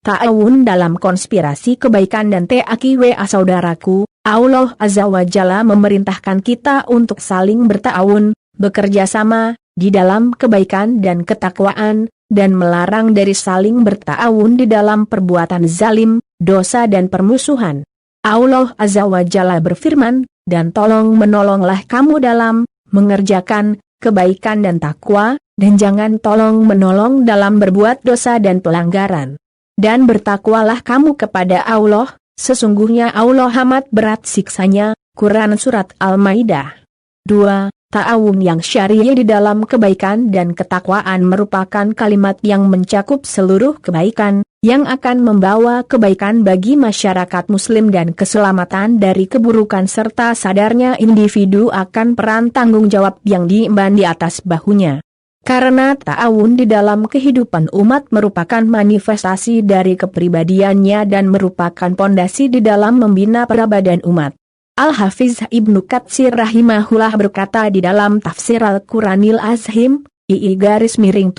ta'awun dalam konspirasi kebaikan dan TAKWA saudaraku. Allah Azza wa Jalla memerintahkan kita untuk saling berta'awun, bekerja sama, di dalam kebaikan dan ketakwaan, dan melarang dari saling berta'awun di dalam perbuatan zalim, dosa dan permusuhan. Allah Azza wa Jalla berfirman, dan tolong menolonglah kamu dalam mengerjakan kebaikan dan takwa, dan jangan tolong menolong dalam berbuat dosa dan pelanggaran. Dan bertakwalah kamu kepada Allah, sesungguhnya Allah amat berat siksanya. Quran Surat Al-Maidah 2. Ta'awun yang syariah di dalam kebaikan dan ketakwaan merupakan kalimat yang mencakup seluruh kebaikan, yang akan membawa kebaikan bagi masyarakat muslim dan keselamatan dari keburukan serta sadarnya individu akan peran tanggung jawab yang diemban di atas bahunya. Karena ta'awun di dalam kehidupan umat merupakan manifestasi dari kepribadiannya dan merupakan pondasi di dalam membina peradaban umat. Al-Hafiz Ibnu Katsir rahimahullah berkata di dalam tafsir Al-Quranil Azim, II-7,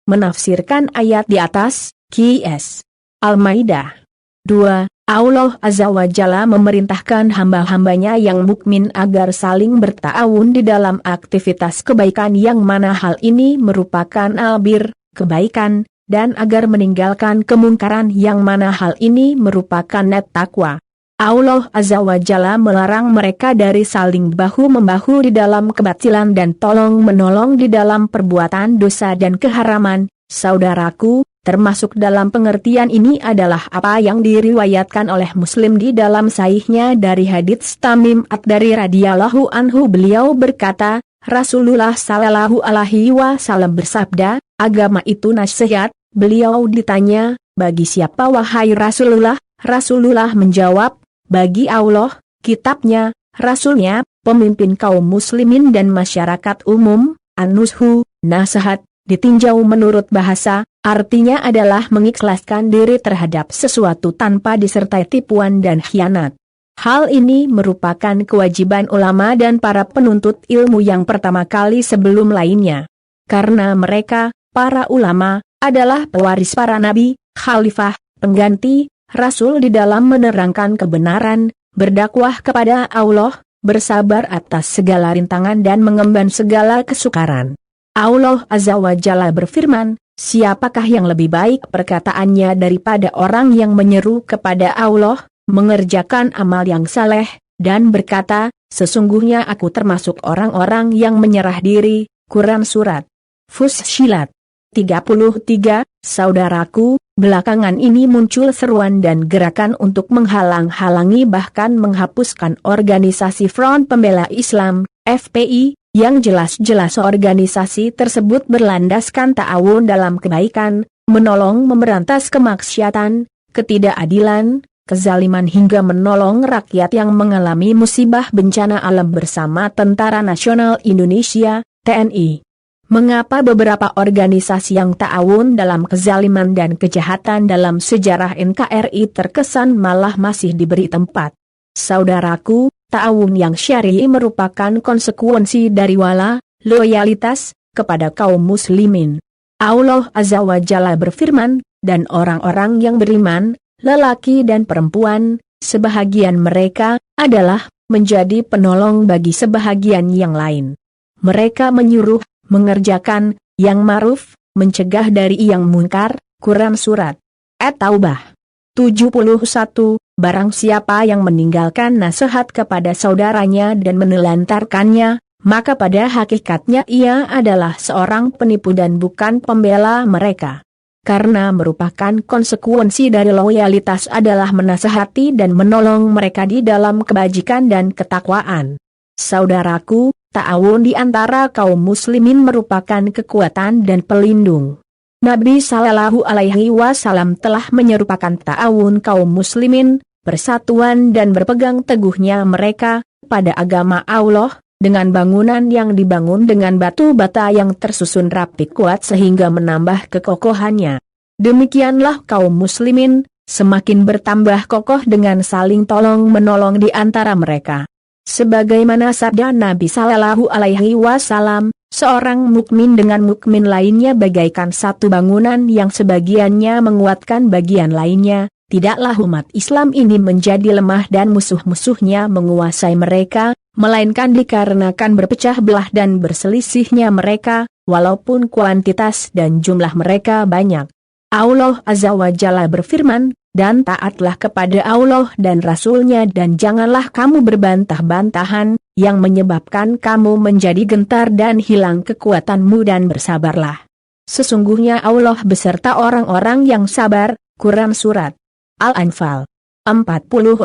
menafsirkan ayat di atas, Qs. Al-Maidah 2. Allah Azza wa Jalla memerintahkan hamba-hambanya yang mukmin agar saling berta'awun di dalam aktivitas kebaikan yang mana hal ini merupakan albir, kebaikan, dan agar meninggalkan kemungkaran yang mana hal ini merupakan net takwa. Allah Azza wa Jalla melarang mereka dari saling bahu-membahu di dalam kebatilan dan tolong-menolong di dalam perbuatan dosa dan keharaman. Saudaraku, termasuk dalam pengertian ini adalah apa yang diriwayatkan oleh Muslim di dalam sahihnya dari hadits Tamim Ad-Dari radhiyallahu anhu. Beliau berkata, Rasulullah sallallahu alaihi wasallam bersabda, agama itu nasihat. Beliau ditanya, bagi siapa wahai Rasulullah? Rasulullah menjawab, bagi Allah, kitabnya, Rasulnya, pemimpin kaum muslimin dan masyarakat umum. An-Nushu, nasihat, ditinjau menurut bahasa, artinya adalah mengikhlaskan diri terhadap sesuatu tanpa disertai tipuan dan khianat. Hal ini merupakan kewajiban ulama dan para penuntut ilmu yang pertama kali sebelum lainnya. Karena mereka, para ulama, adalah pewaris para nabi, khalifah, pengganti, rasul di dalam menerangkan kebenaran, berdakwah kepada Allah, bersabar atas segala rintangan dan mengemban segala kesukaran. Allah Azza wa Jalla berfirman, siapakah yang lebih baik perkataannya daripada orang yang menyeru kepada Allah, mengerjakan amal yang saleh, dan berkata, sesungguhnya aku termasuk orang-orang yang menyerah diri. Quran Surat Fussilat 33. Saudaraku, belakangan ini muncul seruan dan gerakan untuk menghalang-halangi bahkan menghapuskan organisasi Front Pembela Islam, FPI, yang jelas-jelas organisasi tersebut berlandaskan ta'awun dalam kebaikan, menolong memberantas kemaksiatan, ketidakadilan, kezaliman hingga menolong rakyat yang mengalami musibah bencana alam bersama Tentara Nasional Indonesia, TNI. Mengapa beberapa organisasi yang ta'awun dalam kezaliman dan kejahatan dalam sejarah NKRI terkesan malah masih diberi tempat? Saudaraku, ta'awun yang syar'i merupakan konsekuensi dari wala, loyalitas, kepada kaum muslimin. Allah Azza wa Jalla berfirman, dan orang-orang yang beriman, lelaki dan perempuan, sebahagian mereka, adalah, menjadi penolong bagi sebahagian yang lain. Mereka menyuruh, mengerjakan, yang ma'ruf, mencegah dari yang munkar. Quran Surat At-Taubah 71. Barang siapa yang meninggalkan nasihat kepada saudaranya dan menelantarkannya, maka pada hakikatnya ia adalah seorang penipu dan bukan pembela mereka. Karena merupakan konsekuensi dari loyalitas adalah menasihati dan menolong mereka di dalam kebajikan dan ketakwaan. Saudaraku, ta'awun di antara kaum muslimin merupakan kekuatan dan pelindung. Nabi Sallallahu Alaihi Wasallam telah menyerupakan ta'awun kaum muslimin, persatuan dan berpegang teguhnya mereka, pada agama Allah, dengan bangunan yang dibangun dengan batu bata yang tersusun rapi kuat sehingga menambah kekokohannya. Demikianlah kaum muslimin, semakin bertambah kokoh dengan saling tolong-menolong di antara mereka. Sebagaimana sabda Nabi Sallallahu Alaihi Wasallam, Seorang mukmin dengan mukmin lainnya bagaikan satu bangunan yang sebagiannya menguatkan bagian lainnya. Tidaklah umat Islam ini menjadi lemah dan musuh-musuhnya menguasai mereka, melainkan dikarenakan berpecah belah dan berselisihnya mereka, walaupun kuantitas dan jumlah mereka banyak. Allah Azza wa Jalla berfirman, dan taatlah kepada Allah dan Rasul-Nya dan janganlah kamu berbantah-bantahan, yang menyebabkan kamu menjadi gentar dan hilang kekuatanmu dan bersabarlah. Sesungguhnya Allah beserta orang-orang yang sabar. Quran Surat Al-Anfal 46.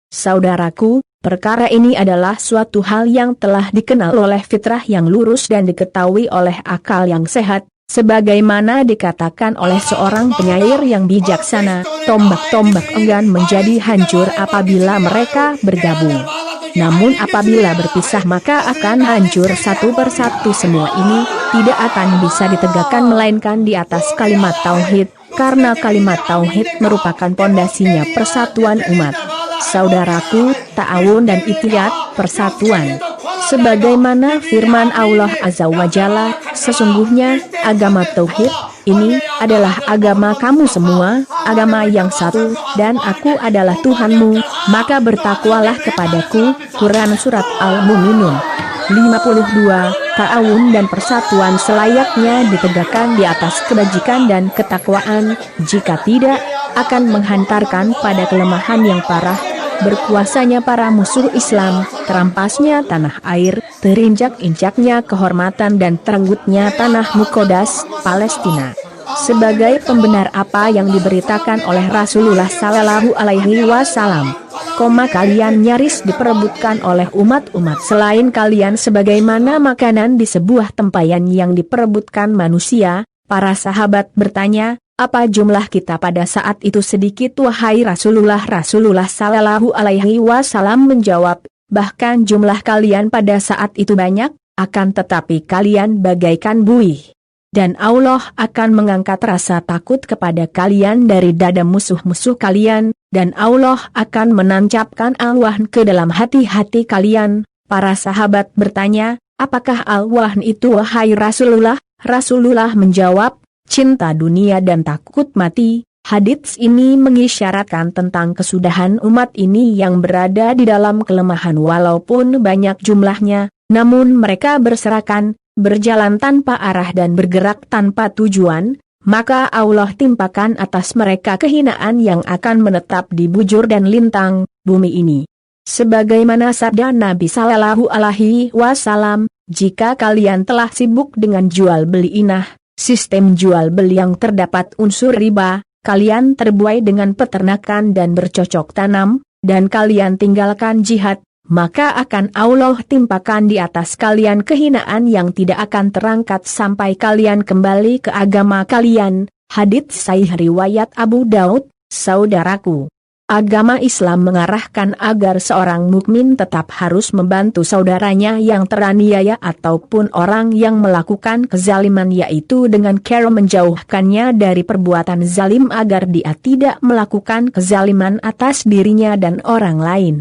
Saudaraku, perkara ini adalah suatu hal yang telah dikenal oleh fitrah yang lurus dan diketahui oleh akal yang sehat. Sebagaimana dikatakan oleh seorang penyair yang bijaksana, tombak-tombak enggan menjadi hancur apabila mereka bergabung. Namun apabila berpisah maka akan hancur satu persatu. Semua ini tidak akan bisa ditegakkan melainkan di atas kalimat tauhid, karena kalimat tauhid merupakan pondasinya persatuan umat. Saudaraku, ta'awun dan ikhtiat, persatuan. Sebagaimana firman Allah Azza wa Jalla, sesungguhnya agama tauhid ini adalah agama kamu semua, agama yang satu, dan aku adalah Tuhanmu, maka bertakwalah kepadaku. Quran Surat Al-Mu'minun 52. Ta'awun dan persatuan selayaknya ditegakkan di atas kebajikan dan ketakwaan, jika tidak, akan menghantarkan pada kelemahan yang parah. Berkuasanya para musuh Islam, terampasnya tanah air, terinjak-injaknya kehormatan dan terenggutnya tanah Muqaddas, Palestina. Sebagai pembenar apa yang diberitakan oleh Rasulullah Sallallahu Alaihi Wasallam, kalian nyaris diperebutkan oleh umat-umat selain kalian sebagaimana makanan di sebuah tempayan yang diperebutkan manusia. Para sahabat bertanya, apa jumlah kita pada saat itu? Sedikit wahai Rasulullah. Rasulullah Sallallahu Alaihi Wasallam menjawab, bahkan jumlah kalian pada saat itu banyak, akan tetapi kalian bagaikan buih. Dan Allah akan mengangkat rasa takut kepada kalian dari dada musuh-musuh kalian, dan Allah akan menancapkan al-wahn ke dalam hati-hati kalian. Para sahabat bertanya, apakah al-wahn itu wahai Rasulullah? Rasulullah menjawab, cinta dunia dan takut mati. Hadits ini mengisyaratkan tentang kesudahan umat ini yang berada di dalam kelemahan walaupun banyak jumlahnya, namun mereka berserakan, berjalan tanpa arah dan bergerak tanpa tujuan, maka Allah timpakan atas mereka kehinaan yang akan menetap di bujur dan lintang bumi ini. Sebagaimana sabda Nabi Sallallahu Alaihi Wasallam, jika kalian telah sibuk dengan jual beli inah, sistem jual beli yang terdapat unsur riba, kalian terbuai dengan peternakan dan bercocok tanam, dan kalian tinggalkan jihad, maka akan Allah timpakan di atas kalian kehinaan yang tidak akan terangkat sampai kalian kembali ke agama kalian. Hadits Sahih riwayat Abu Daud. Saudaraku, agama Islam mengarahkan agar seorang mukmin tetap harus membantu saudaranya yang teraniaya ataupun orang yang melakukan kezaliman, yaitu dengan cara menjauhkannya dari perbuatan zalim agar dia tidak melakukan kezaliman atas dirinya dan orang lain.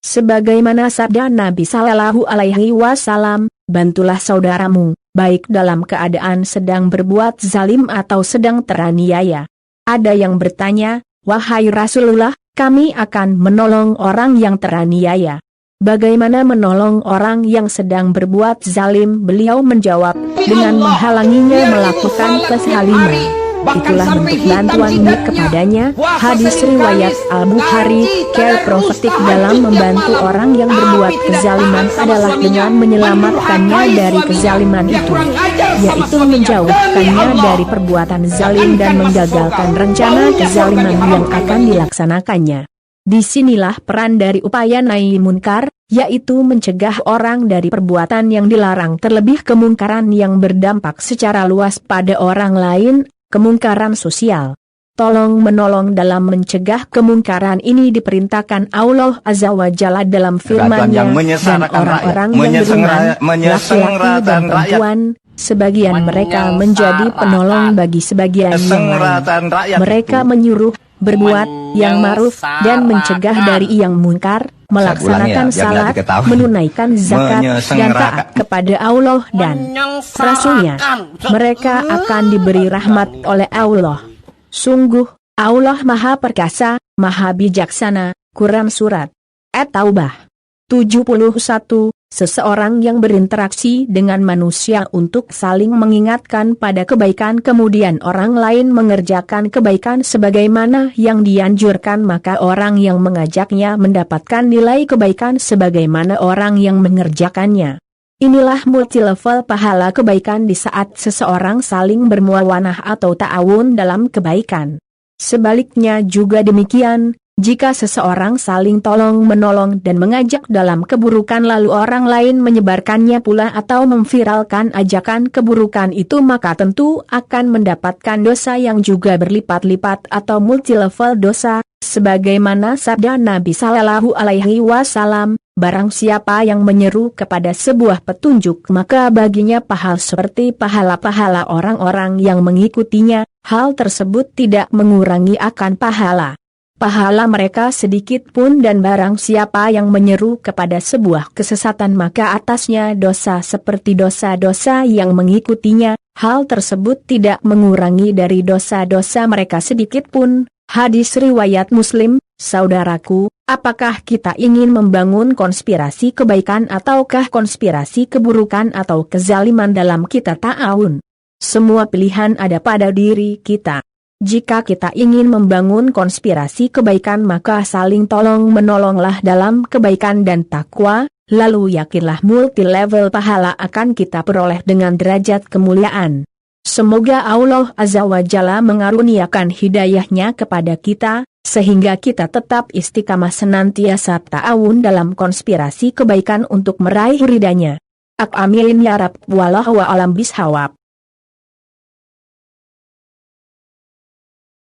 Sebagaimana sabda Nabi Sallallahu Alaihi Wasallam, bantulah saudaramu, baik dalam keadaan sedang berbuat zalim atau sedang teraniaya. Ada yang bertanya, wahai Rasulullah, kami akan menolong orang yang teraniaya. Bagaimana menolong orang yang sedang berbuat zalim? Beliau menjawab, dengan menghalanginya melakukan kezaliman. Itulah bentuk bantuanmu kepadanya. Hadis riwayat Al-Bukhari. Care profetik dalam membantu orang yang berbuat kezaliman adalah dengan menyelamatkannya dari kezaliman itu, yaitu menjauhkannya dari perbuatan zalim dan menggagalkan rencana kezaliman yang akan dilaksanakannya. Disinilah peran dari upaya nahi munkar, yaitu mencegah orang dari perbuatan yang dilarang, terlebih kemungkaran yang berdampak secara luas pada orang lain, kemungkaran sosial. Tolong-menolong dalam mencegah kemungkaran ini diperintahkan Allah Azza wa Jalla dalam firman-Nya, dan orang-orang yang beriman, laki-laki dan perempuan, sebagian mereka menjadi penolong bagi sebagian yang lain. Mereka menyuruh, berbuat yang ma'ruf dan mencegah dari yang munkar, melaksanakan salat, menunaikan zakat, dan taat kepada Allah dan Rasul-Nya. Mereka akan diberi rahmat oleh Allah. Sungguh, Allah Maha Perkasa, Maha Bijaksana. Quran Surat At-Taubah 71. Seseorang yang berinteraksi dengan manusia untuk saling mengingatkan pada kebaikan kemudian orang lain mengerjakan kebaikan sebagaimana yang dianjurkan maka orang yang mengajaknya mendapatkan nilai kebaikan sebagaimana orang yang mengerjakannya. Inilah multilevel pahala kebaikan di saat seseorang saling bermuawanah atau ta'awun dalam kebaikan. Sebaliknya juga demikian. Jika seseorang saling tolong-menolong dan mengajak dalam keburukan lalu orang lain menyebarkannya pula atau memviralkan ajakan keburukan itu maka tentu akan mendapatkan dosa yang juga berlipat-lipat atau multilevel dosa, sebagaimana sabda Nabi Sallallahu Alaihi Wasallam, barang siapa yang menyeru kepada sebuah petunjuk maka baginya pahala seperti pahala-pahala orang-orang yang mengikutinya, hal tersebut tidak mengurangi akan pahala mereka sedikit pun dan barang siapa yang menyeru kepada sebuah kesesatan maka atasnya dosa seperti dosa-dosa yang mengikutinya, hal tersebut tidak mengurangi dari dosa-dosa mereka sedikit pun. Hadis riwayat Muslim. Saudaraku, apakah kita ingin membangun konspirasi kebaikan ataukah konspirasi keburukan atau kezaliman dalam kita ta'awun? Semua pilihan ada pada diri kita. Jika kita ingin membangun konspirasi kebaikan maka saling tolong-menolonglah dalam kebaikan dan takwa, lalu yakinlah multi-level pahala akan kita peroleh dengan derajat kemuliaan. Semoga Allah Azza wa Jalla mengaruniakan hidayahnya kepada kita, sehingga kita tetap istiqamah senantiasa ta'awun dalam konspirasi kebaikan untuk meraih ridhanya. Amin ya Rabb. Wallahu a'lam bishawab.